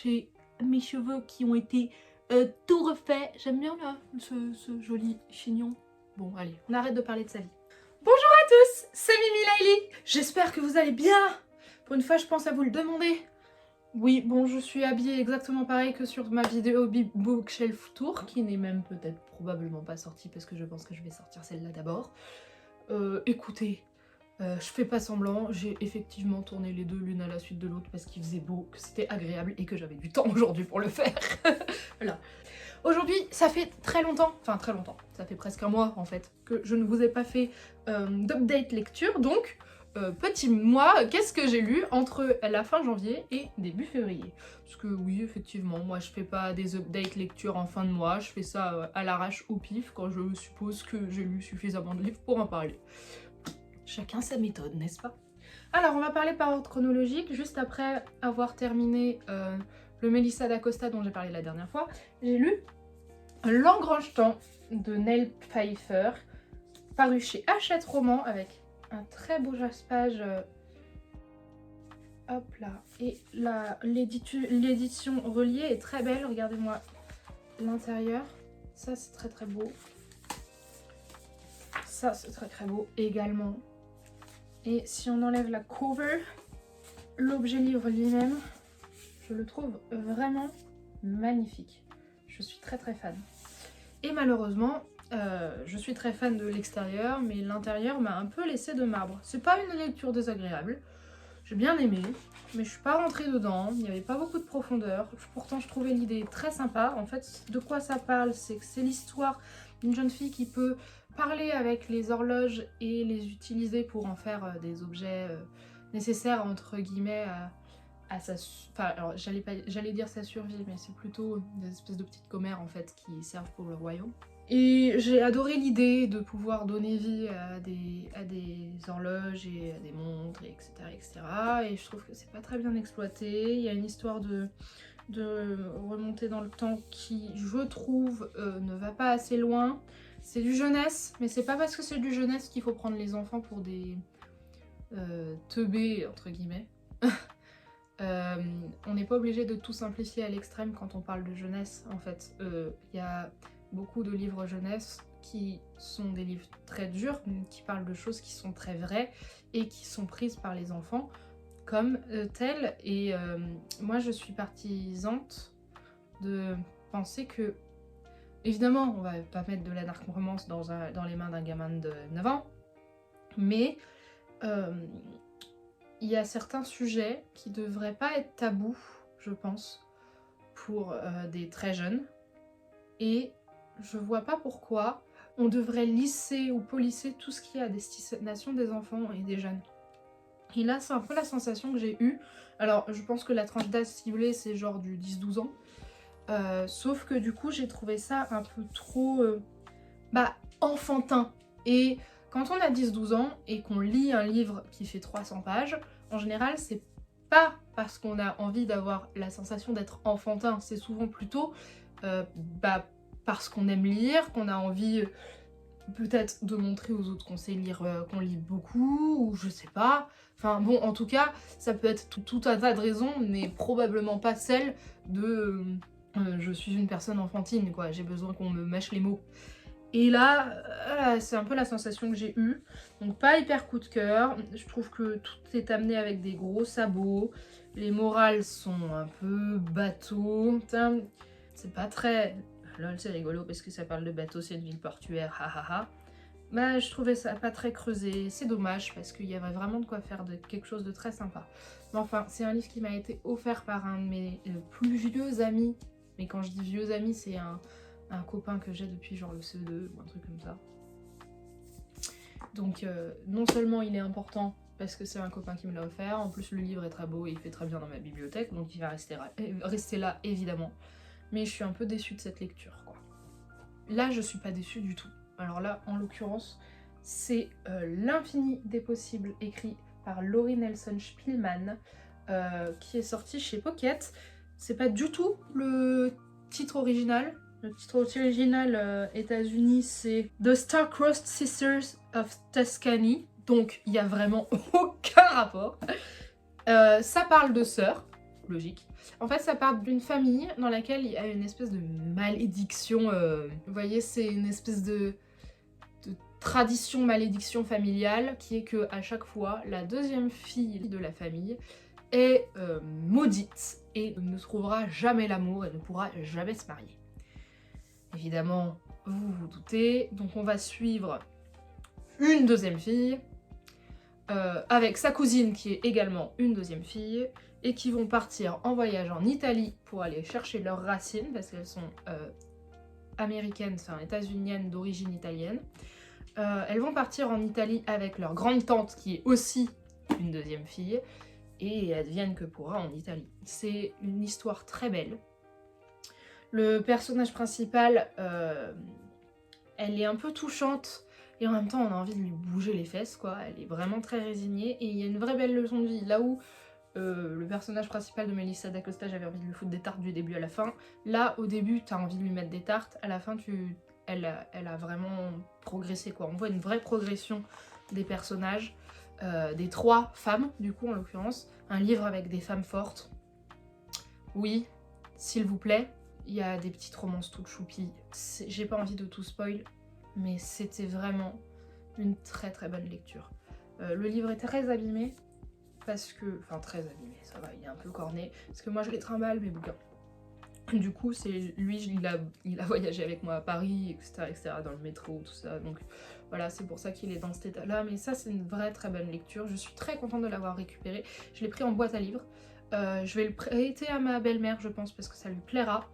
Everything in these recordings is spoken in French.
j'ai mes cheveux qui ont été tout refaits. J'aime bien là, ce joli chignon. Bon, allez, on arrête de parler de sa vie. Bonjour à tous, c'est Mimi Laili. J'espère que vous allez bien. Pour une fois, je pense à vous le demander. Oui, bon, je suis habillée exactement pareil que sur ma vidéo Bookshelf Tour, qui n'est même peut-être probablement pas sortie parce que je pense que je vais sortir celle-là d'abord. Écoutez, je fais pas semblant, j'ai effectivement tourné les deux l'une à la suite de l'autre parce qu'il faisait beau, que c'était agréable et que j'avais du temps aujourd'hui pour le faire. Voilà. Aujourd'hui, ça fait très longtemps, ça fait presque un mois en fait, que je ne vous ai pas fait d'update lecture, donc petit mois, qu'est-ce que j'ai lu entre la fin janvier et début février? Parce que oui, effectivement, moi je fais pas des updates lecture en fin de mois, je fais ça à l'arrache au pif quand je suppose que j'ai lu suffisamment de livres pour en parler. Chacun sa méthode, n'est-ce pas? Alors, on va parler par ordre chronologique, juste après avoir terminé le Mélissa d'Acosta dont j'ai parlé la dernière fois, j'ai lu L'Engrange-Temps de Nell Pfeiffer, paru chez Hachette Roman avec un très beau jaspage. Hop là. Et l'édition reliée est très belle, regardez-moi l'intérieur. Ça c'est très très beau. Ça c'est très très beau également. Et si on enlève la cover, l'objet livre lui-même, je le trouve vraiment magnifique. Je suis très très fan. Et malheureusement, je suis très fan de l'extérieur, mais l'intérieur m'a un peu laissé de marbre. C'est pas une lecture désagréable, j'ai bien aimé, mais je suis pas rentrée dedans, il n'y avait pas beaucoup de profondeur. Pourtant, je trouvais l'idée très sympa. En fait, de quoi ça parle? C'est que c'est l'histoire d'une jeune fille qui peut parler avec les horloges et les utiliser pour en faire des objets nécessaires, entre guillemets, à sa... Enfin, alors j'allais dire sa survie, mais c'est plutôt des espèces de petites commères en fait qui servent pour le royaume. Et j'ai adoré l'idée de pouvoir donner vie à des horloges et à des montres, etc., etc. Et je trouve que c'est pas très bien exploité. Il y a une histoire de remonter dans le temps qui, je trouve, ne va pas assez loin. C'est du jeunesse, mais c'est pas parce que c'est du jeunesse qu'il faut prendre les enfants pour des teubés, entre guillemets. On n'est pas obligé de tout simplifier à l'extrême quand on parle de jeunesse, en fait. Il y a beaucoup de livres jeunesse qui sont des livres très durs, qui parlent de choses qui sont très vraies et qui sont prises par les enfants comme telles. Et moi, je suis partisante de penser que, évidemment, on va pas mettre de la dark romance dans les mains d'un gamin de 9 ans, mais il y a certains sujets qui devraient pas être tabous, je pense, pour des très jeunes. Et je vois pas pourquoi on devrait lisser ou polisser tout ce qui est à destination des enfants et des jeunes. Et là, c'est un peu la sensation que j'ai eue. Alors, je pense que la tranche d'âge ciblée, c'est genre du 10-12 ans. Sauf que du coup, j'ai trouvé ça un peu trop enfantin. Et quand on a 10-12 ans et qu'on lit un livre qui fait 300 pages, en général, c'est pas parce qu'on a envie d'avoir la sensation d'être enfantin, c'est souvent plutôt parce qu'on aime lire, qu'on a envie peut-être de montrer aux autres qu'on sait lire, qu'on lit beaucoup, ou je sais pas. Enfin bon, en tout cas, ça peut être tout un tas de raisons, mais probablement pas celle de je suis une personne enfantine, quoi, j'ai besoin qu'on me mâche les mots. Et là, c'est un peu la sensation que j'ai eue. Donc pas hyper coup de cœur. Je trouve que tout est amené avec des gros sabots. Les morales sont un peu bateaux. C'est pas très... Lol, c'est rigolo parce que ça parle de bateau, c'est une ville portuaire, hahaha. Bah, je trouvais ça pas très creusé. C'est dommage parce qu'il y avait vraiment de quoi faire quelque chose de très sympa. Mais enfin, c'est un livre qui m'a été offert par un de mes plus vieux amis. Mais quand je dis vieux amis, c'est un copain que j'ai depuis genre le CE2 ou un truc comme ça. Donc non seulement il est important parce que c'est un copain qui me l'a offert, en plus le livre est très beau et il fait très bien dans ma bibliothèque, donc il va rester là évidemment. Mais je suis un peu déçue de cette lecture, quoi. Là je suis pas déçue du tout. Alors là en l'occurrence c'est L'infini des possibles, écrit par Laurie Nelson Spillman, qui est sorti chez Pocket. C'est pas du tout le titre original. Le titre original États-Unis, c'est The Star-Crossed Sisters of Tuscany. Donc, il n'y a vraiment aucun rapport. Ça parle de sœurs, logique. En fait, ça part d'une famille dans laquelle il y a une espèce de malédiction. Vous voyez, c'est une espèce de tradition malédiction familiale qui est que à chaque fois, la deuxième fille de la famille est maudite et ne trouvera jamais l'amour et ne pourra jamais se marier. Évidemment, vous vous doutez, donc on va suivre une deuxième fille avec sa cousine qui est également une deuxième fille et qui vont partir en voyage en Italie pour aller chercher leurs racines parce qu'elles sont américaines, enfin états-uniennes d'origine italienne. Elles vont partir en Italie avec leur grande tante qui est aussi une deuxième fille et advienne que pourra en Italie. C'est une histoire très belle. Le personnage principal, elle est un peu touchante et en même temps on a envie de lui bouger les fesses quoi. Elle est vraiment très résignée et il y a une vraie belle leçon de vie. Là où le personnage principal de Melissa d'Acosta, j'avais envie de lui foutre des tartes du début à la fin. Là au début t'as envie de lui mettre des tartes, à la fin elle a vraiment progressé quoi. On voit une vraie progression des personnages, des trois femmes du coup en l'occurrence. Un livre avec des femmes fortes. Oui, s'il vous plaît. Il y a des petites romances toutes choupies. J'ai pas envie de tout spoil, mais c'était vraiment une très très bonne lecture. Le livre est très abîmé, parce que... Enfin très abîmé, ça va, il est un peu corné, parce que moi je les trimballe mes bouquins. Du coup, c'est lui, il a voyagé avec moi à Paris, etc., dans le métro, tout ça, donc voilà, c'est pour ça qu'il est dans cet état-là, mais ça c'est une vraie très bonne lecture, je suis très contente de l'avoir récupéré. Je l'ai pris en boîte à livres, je vais le prêter à ma belle-mère, je pense, parce que ça lui plaira.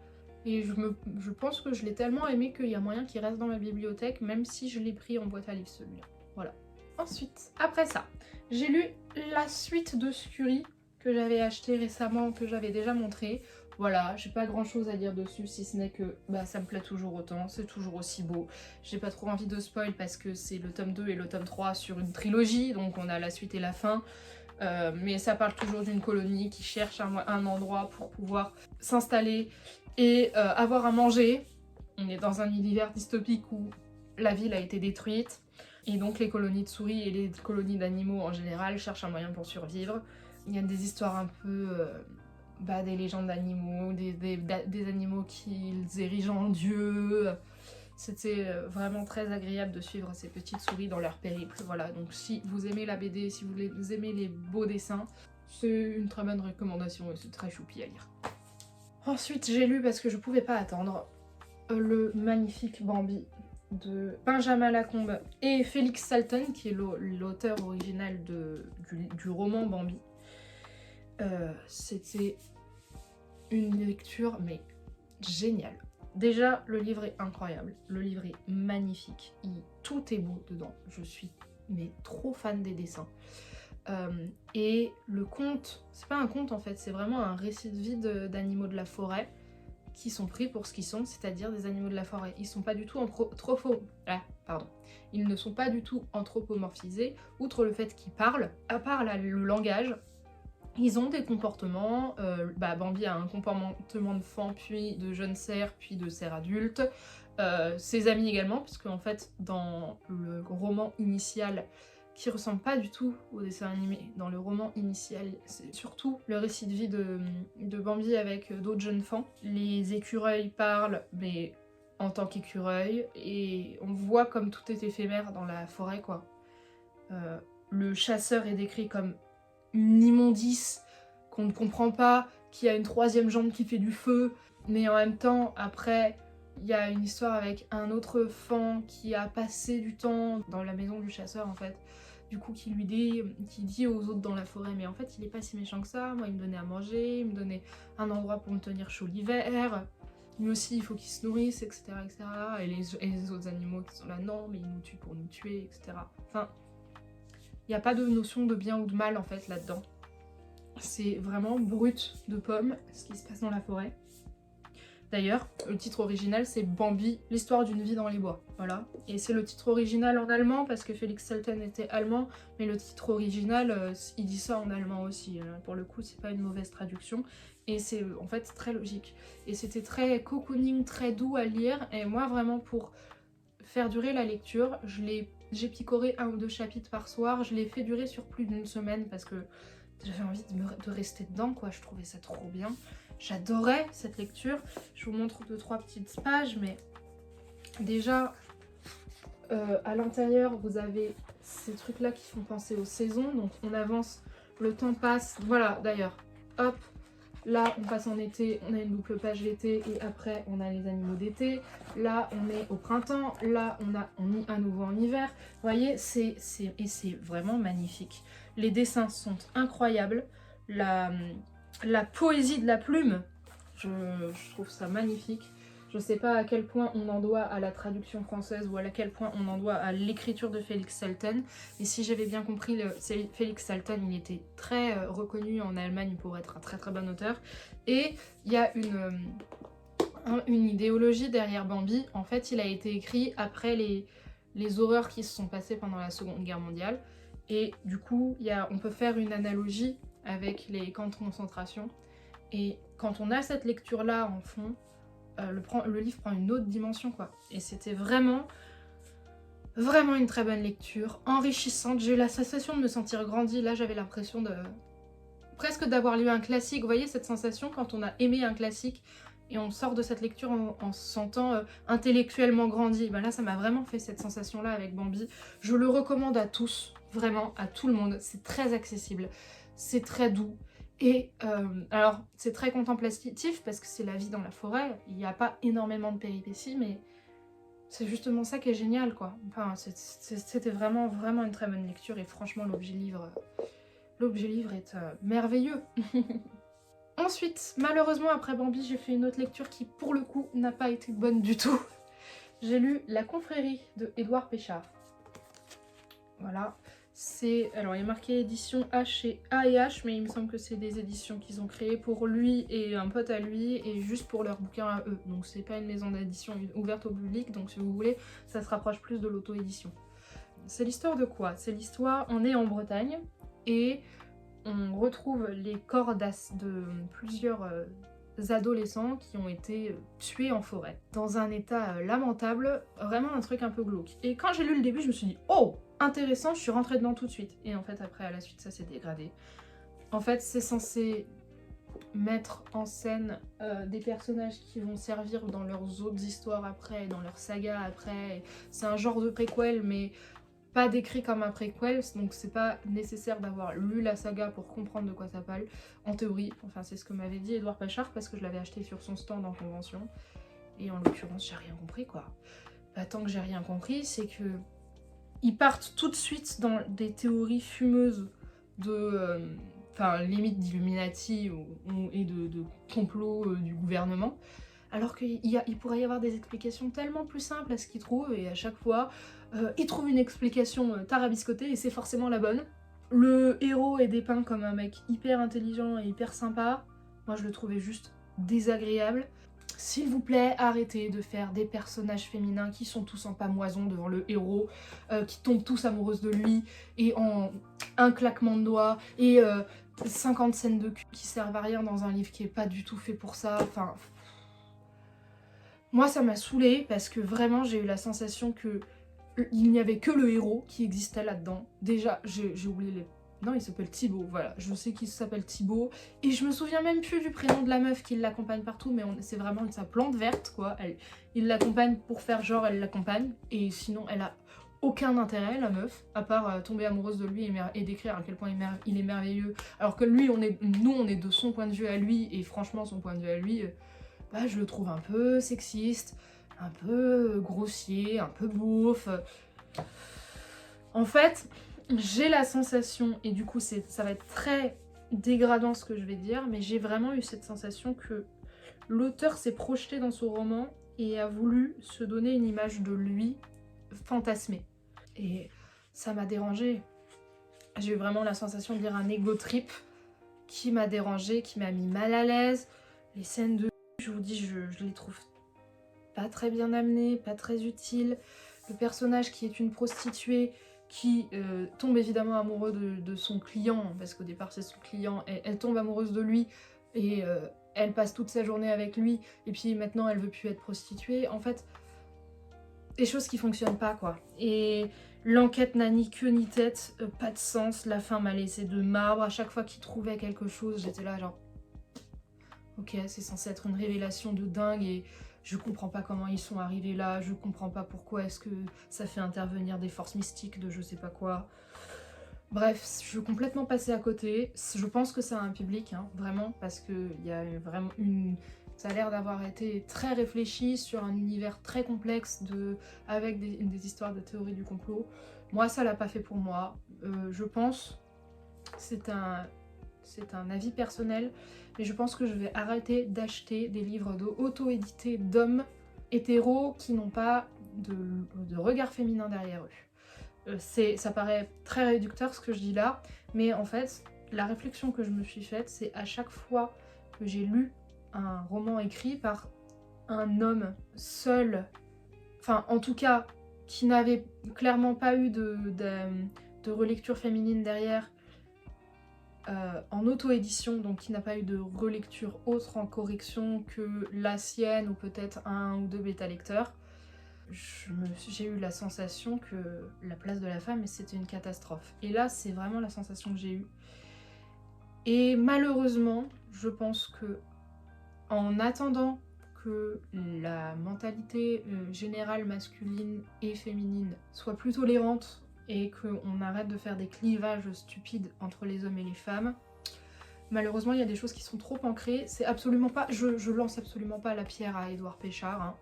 Et je pense que je l'ai tellement aimé qu'il y a moyen qu'il reste dans ma bibliothèque, même si je l'ai pris en boîte à livres celui-là. Voilà. Ensuite, après ça, j'ai lu la suite de Scurry que j'avais acheté récemment, que j'avais déjà montré. Voilà, j'ai pas grand chose à dire dessus, si ce n'est que bah, ça me plaît toujours autant, c'est toujours aussi beau. J'ai pas trop envie de spoil parce que c'est le tome 2 et le tome 3 sur une trilogie, donc on a la suite et la fin. Mais ça parle toujours d'une colonie qui cherche un endroit pour pouvoir s'installer et avoir à manger. On est dans un univers dystopique où la ville a été détruite et donc les colonies de souris et les colonies d'animaux en général cherchent un moyen pour survivre. Il y a des histoires un peu... des légendes d'animaux, des animaux qu'ils érigent en dieux. C'était vraiment très agréable de suivre ces petites souris dans leur périple. Voilà, donc si vous aimez la BD, si vous aimez les beaux dessins, c'est une très bonne recommandation et c'est très choupi à lire. Ensuite, j'ai lu, parce que je pouvais pas attendre, le magnifique Bambi de Benjamin Lacombe et Félix Salton, qui est l'auteur original du roman Bambi. C'était une lecture mais géniale. Déjà, le livre est incroyable, le livre est magnifique, tout est beau dedans. Je suis mais trop fan des dessins. Et le conte, c'est pas un conte en fait, c'est vraiment un récit de vie d'animaux de la forêt qui sont pris pour ce qu'ils sont, c'est-à-dire des animaux de la forêt. Ils sont pas du tout Ils ne sont pas du tout anthropomorphisés, outre le fait qu'ils parlent, à part le langage. Ils ont des comportements, Bambi a un comportement de fan, puis de jeune cerf, puis de cerf adulte. Ses amis également, parce qu'en fait, dans le roman initial, qui ressemble pas du tout au dessin animé, dans le roman initial, c'est surtout le récit de vie de Bambi avec d'autres jeunes fans. Les écureuils parlent, mais en tant qu'écureuils, et on voit comme tout est éphémère dans la forêt, quoi. Le chasseur est décrit comme une immondice qu'on ne comprend pas, qui a une troisième jambe qui fait du feu, mais en même temps, après, il y a une histoire avec un autre fan qui a passé du temps dans la maison du chasseur en fait, du coup qui dit aux autres dans la forêt, mais en fait il est pas si méchant que ça, moi il me donnait à manger, il me donnait un endroit pour me tenir chaud l'hiver, lui aussi il faut qu'il se nourrisse, etc. etc. Et les autres animaux qui sont là, non mais il nous tue pour nous tuer, etc. Enfin, il n'y a pas de notion de bien ou de mal en fait là-dedans. C'est vraiment brut de pomme ce qui se passe dans la forêt. D'ailleurs, le titre original c'est Bambi, l'histoire d'une vie dans les bois. Voilà. Et c'est le titre original en allemand parce que Félix Salton était allemand, mais le titre original, il dit ça en allemand aussi. Pour le coup, c'est pas une mauvaise traduction. Et c'est en fait très logique. Et c'était très cocooning, très doux à lire. Et moi, vraiment, pour faire durer la lecture, j'ai picoré 1 ou 2 chapitres par soir. Je l'ai fait durer sur plus d'1 semaine parce que j'avais envie de rester dedans, quoi. Je trouvais ça trop bien. J'adorais cette lecture. Je vous montre 2-3 petites pages, mais déjà, à l'intérieur, vous avez ces trucs-là qui font penser aux saisons. Donc on avance, le temps passe. Voilà, d'ailleurs, hop, là on passe en été, on a une double page l'été et après on a les animaux d'été. Là on est au printemps, là on est à nouveau en hiver. Vous voyez, c'est vraiment magnifique. Les dessins sont incroyables. La poésie de la plume, je trouve ça magnifique. Je sais pas à quel point on en doit à la traduction française ou à quel point on en doit à l'écriture de Felix Salten. Et si j'avais bien compris, Felix Salten, il était très reconnu en Allemagne pour être un très très bon auteur. Et il y a une idéologie derrière Bambi. En fait, il a été écrit après les horreurs qui se sont passées pendant la Seconde Guerre mondiale. Et du coup, on peut faire une analogie avec les camps de concentration. Et quand on a cette lecture-là en fond, le livre prend une autre dimension, quoi. Et c'était vraiment une très bonne lecture, enrichissante. J'ai eu la sensation de me sentir grandie. Là, j'avais l'impression presque d'avoir lu un classique. Vous voyez cette sensation quand on a aimé un classique et on sort de cette lecture en se sentant intellectuellement grandi. Ben là, ça m'a vraiment fait cette sensation-là avec Bambi. Je le recommande à tous, vraiment à tout le monde. C'est très accessible, c'est très doux. Et alors, c'est très contemplatif parce que c'est la vie dans la forêt. Il n'y a pas énormément de péripéties, mais c'est justement ça qui est génial, quoi. Enfin, c'était vraiment une très bonne lecture et franchement, l'objet livre est merveilleux. Ensuite, malheureusement, après Bambi, j'ai fait une autre lecture qui, pour le coup, n'a pas été bonne du tout. J'ai lu La Confrérie de Édouard Péchard. Voilà. Alors il y a marqué édition H et A&H, mais il me semble que c'est des éditions qu'ils ont créées pour lui et un pote à lui et juste pour leurs bouquins à eux. Donc c'est pas une maison d'édition ouverte au public, donc si vous voulez, ça se rapproche plus de l'auto-édition. C'est l'histoire de quoi? C'est l'histoire, on est en Bretagne et on retrouve les corps de plusieurs adolescents qui ont été tués en forêt, dans un état lamentable, vraiment un truc un peu glauque. Et quand j'ai lu le début, je me suis dit « Oh, intéressant !» Je suis rentrée dedans tout de suite. Et en fait, après, à la suite, ça s'est dégradé. En fait, c'est censé mettre en scène des personnages qui vont servir dans leurs autres histoires après, dans leurs sagas après. C'est un genre de préquel, mais pas décrit comme un préquel, donc c'est pas nécessaire d'avoir lu la saga pour comprendre de quoi ça parle, en théorie. Enfin, c'est ce que m'avait dit Édouard Pachard, parce que je l'avais acheté sur son stand en convention. Et en l'occurrence, j'ai rien compris, quoi. Bah, tant que j'ai rien compris, c'est que ils partent tout de suite dans des théories fumeuses de... enfin, limite d'Illuminati et de complot du gouvernement, alors qu'il pourrait y avoir des explications tellement plus simples à ce qu'ils trouvent, et à chaque fois, ils trouvent une explication tarabiscotée, et c'est forcément la bonne. Le héros est dépeint comme un mec hyper intelligent et hyper sympa. Moi, je le trouvais juste désagréable. S'il vous plaît, arrêtez de faire des personnages féminins qui sont tous en pamoison devant le héros, qui tombent tous amoureuses de lui, et en un claquement de doigts, et 50 scènes de cul qui servent à rien dans un livre qui est pas du tout fait pour ça. Enfin, moi ça m'a saoulée parce que vraiment j'ai eu la sensation que il n'y avait que le héros qui existait là-dedans. Déjà, j'ai oublié les... Non, il s'appelle Thibaut, voilà. Je sais qu'il s'appelle Thibaut. Et je me souviens même plus du prénom de la meuf qui l'accompagne partout, mais c'est vraiment sa plante verte, quoi. Il l'accompagne pour faire genre elle l'accompagne. Et sinon, elle a aucun intérêt, la meuf, à part tomber amoureuse de lui et décrire à quel point il est merveilleux. Alors que lui, nous, on est de son point de vue à lui, et franchement, son point de vue à lui, bah, je le trouve un peu sexiste, un peu grossier, un peu beauf. En fait, j'ai la sensation, et du coup ça va être très dégradant ce que je vais dire, mais j'ai vraiment eu cette sensation que l'auteur s'est projeté dans son roman et a voulu se donner une image de lui fantasmée. Et ça m'a dérangée. J'ai eu vraiment la sensation de lire un ego trip qui m'a dérangée, qui m'a mis mal à l'aise. Les scènes de... je vous dis, je les trouve pas très bien amenées, pas très utiles. Le personnage qui est une prostituée qui tombe évidemment amoureux de son client, parce qu'au départ c'est son client, elle tombe amoureuse de lui et elle passe toute sa journée avec lui, et puis maintenant elle veut plus être prostituée. En fait, des choses qui fonctionnent pas, quoi. Et L'enquête n'a ni queue ni tête, pas de sens, la fin m'a laissé de marbre. À chaque fois qu'il trouvait quelque chose, j'étais là genre... Ok, c'est censé être une révélation de dingue et je comprends pas comment ils sont arrivés là, je comprends pas pourquoi est-ce que ça fait intervenir des forces mystiques de je sais pas quoi. Bref, je suis complètement passée à côté. Je pense que ça a un public, hein, vraiment, parce qu'il y a vraiment une... Ça a l'air d'avoir été très réfléchi sur un univers très complexe avec des histoires de théorie du complot. Moi, ça l'a pas fait pour moi. Je pense, c'est un avis personnel, mais je pense que je vais arrêter d'acheter des livres auto-édités d'hommes hétéros qui n'ont pas de regard féminin derrière eux. Ça paraît très réducteur ce que je dis là, mais en fait, la réflexion que je me suis faite, c'est à chaque fois que j'ai lu un roman écrit par un homme seul, enfin en tout cas, qui n'avait clairement pas eu de relecture féminine derrière, en auto-édition, donc qui n'a pas eu de relecture autre en correction que la sienne ou peut-être un ou deux bêta-lecteurs, j'ai eu la sensation que la place de la femme, c'était une catastrophe. Et là, c'est vraiment la sensation que j'ai eue. Et malheureusement, je pense que en attendant que la mentalité générale masculine et féminine soit plus tolérante et qu'on arrête de faire des clivages stupides entre les hommes et les femmes, malheureusement il y a des choses qui sont trop ancrées. C'est absolument pas, je lance absolument pas la pierre à Édouard Péchard, hein.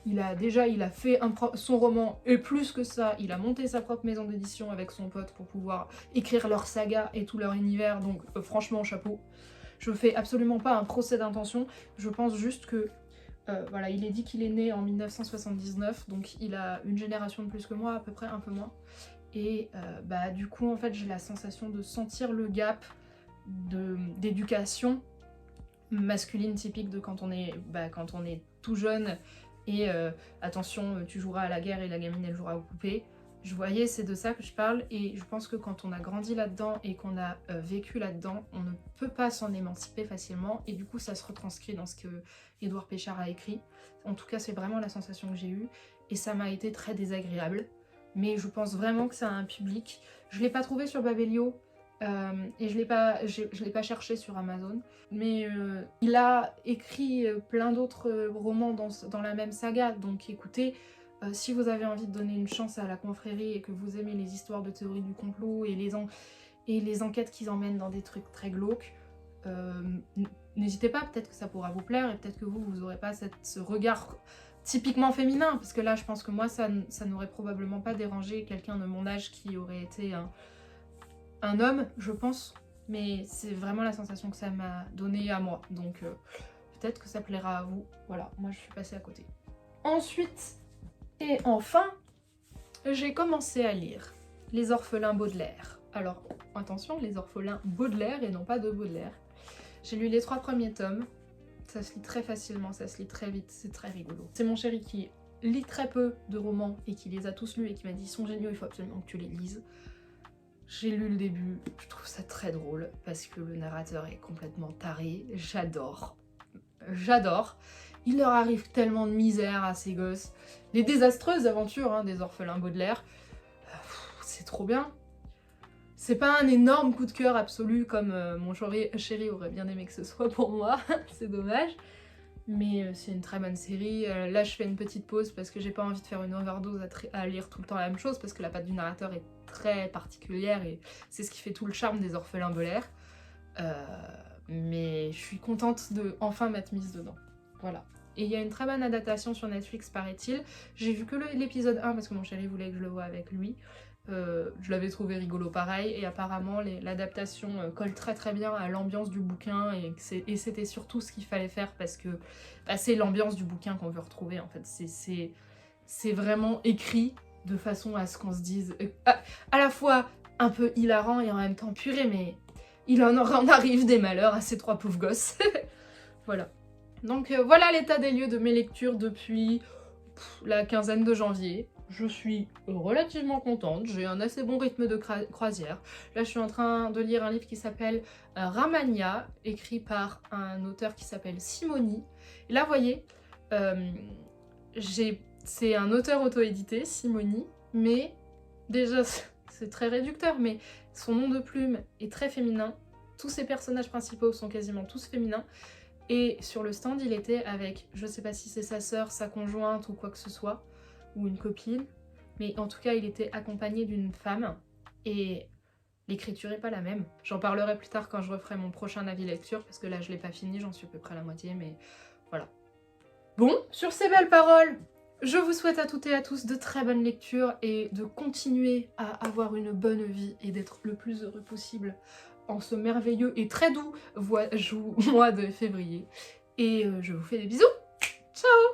Il a fait son roman, et plus que ça, il a monté sa propre maison d'édition avec son pote pour pouvoir écrire leur saga et tout leur univers, donc franchement chapeau. Je fais absolument pas un procès d'intention, je pense juste que voilà, il est dit qu'il est né en 1979, donc il a une génération de plus que moi, à peu près, un peu moins. Et bah du coup, en fait, j'ai la sensation de sentir le gap d'éducation masculine typique de quand on est tout jeune et attention, tu joueras à la guerre et la gamine elle jouera aux poupées. Je voyais, c'est de ça que je parle, et je pense que quand on a grandi là-dedans et qu'on a vécu là-dedans, on ne peut pas s'en émanciper facilement, et du coup ça se retranscrit dans ce que Édouard Péchard a écrit. En tout cas, c'est vraiment la sensation que j'ai eue, et ça m'a été très désagréable. Mais je pense vraiment que ça a un public. Je l'ai pas trouvé sur Babelio, et je l'ai pas cherché sur Amazon, mais il a écrit plein d'autres romans dans la même saga, donc écoutez, si vous avez envie de donner une chance à la confrérie et que vous aimez les histoires de théorie du complot et les enquêtes qu'ils emmènent dans des trucs très glauques, n'hésitez pas, peut-être que ça pourra vous plaire, et peut-être que vous aurez pas ce regard typiquement féminin, parce que là je pense que moi ça n'aurait probablement pas dérangé quelqu'un de mon âge qui aurait été un homme, je pense, mais c'est vraiment la sensation que ça m'a donné à moi, donc peut-être que ça plaira à vous. Voilà, moi je suis passée à côté. Ensuite, et enfin, j'ai commencé à lire Les Orphelins Baudelaire. Alors, attention, Les Orphelins Baudelaire et non pas de Baudelaire. J'ai lu les 3 premiers tomes, ça se lit très facilement, ça se lit très vite, c'est très rigolo. C'est mon chéri qui lit très peu de romans et qui les a tous lus et qui m'a dit « ils sont géniaux, il faut absolument que tu les lises ». J'ai lu le début, je trouve ça très drôle parce que le narrateur est complètement taré, j'adore. J'adore. Il leur arrive tellement de misère à ces gosses. Les désastreuses aventures des orphelins Baudelaire, c'est trop bien. C'est pas un énorme coup de cœur absolu comme mon chéri aurait bien aimé que ce soit pour moi, c'est dommage. Mais c'est une très bonne série. Là je fais une petite pause parce que j'ai pas envie de faire une overdose à lire tout le temps la même chose, parce que la patte du narrateur est très particulière et c'est ce qui fait tout le charme des orphelins Baudelaire. Mais je suis contente de enfin m'être mise dedans. Voilà. Et il y a une très bonne adaptation sur Netflix, paraît-il. J'ai vu que l'épisode 1 parce que mon chéri voulait que je le voie avec lui. Je l'avais trouvé rigolo pareil, et apparemment l'adaptation colle très très bien à l'ambiance du bouquin, et c'était surtout ce qu'il fallait faire parce que c'est l'ambiance du bouquin qu'on veut retrouver en fait. C'est vraiment écrit de façon à ce qu'on se dise à la fois un peu hilarant et en même temps purée, mais il en arrive des malheurs à ces 3 pauvres gosses. Voilà. Donc voilà l'état des lieux de mes lectures depuis la quinzaine de janvier. Je suis relativement contente, j'ai un assez bon rythme de croisière. Là je suis en train de lire un livre qui s'appelle Ramania, écrit par un auteur qui s'appelle Simoni. Et là vous voyez, c'est un auteur auto-édité, Simoni, mais déjà c'est très réducteur, mais son nom de plume est très féminin. Tous ses personnages principaux sont quasiment tous féminins. Et sur le stand, il était avec, je sais pas si c'est sa sœur, sa conjointe ou quoi que ce soit, ou une copine, mais en tout cas, il était accompagné d'une femme, et l'écriture est pas la même. J'en parlerai plus tard quand je referai mon prochain avis lecture, parce que là, je l'ai pas fini, j'en suis à peu près à la moitié, mais voilà. Bon, sur ces belles paroles, je vous souhaite à toutes et à tous de très bonnes lectures et de continuer à avoir une bonne vie et d'être le plus heureux possible en ce merveilleux et très doux mois de février. Et je vous fais des bisous. Ciao!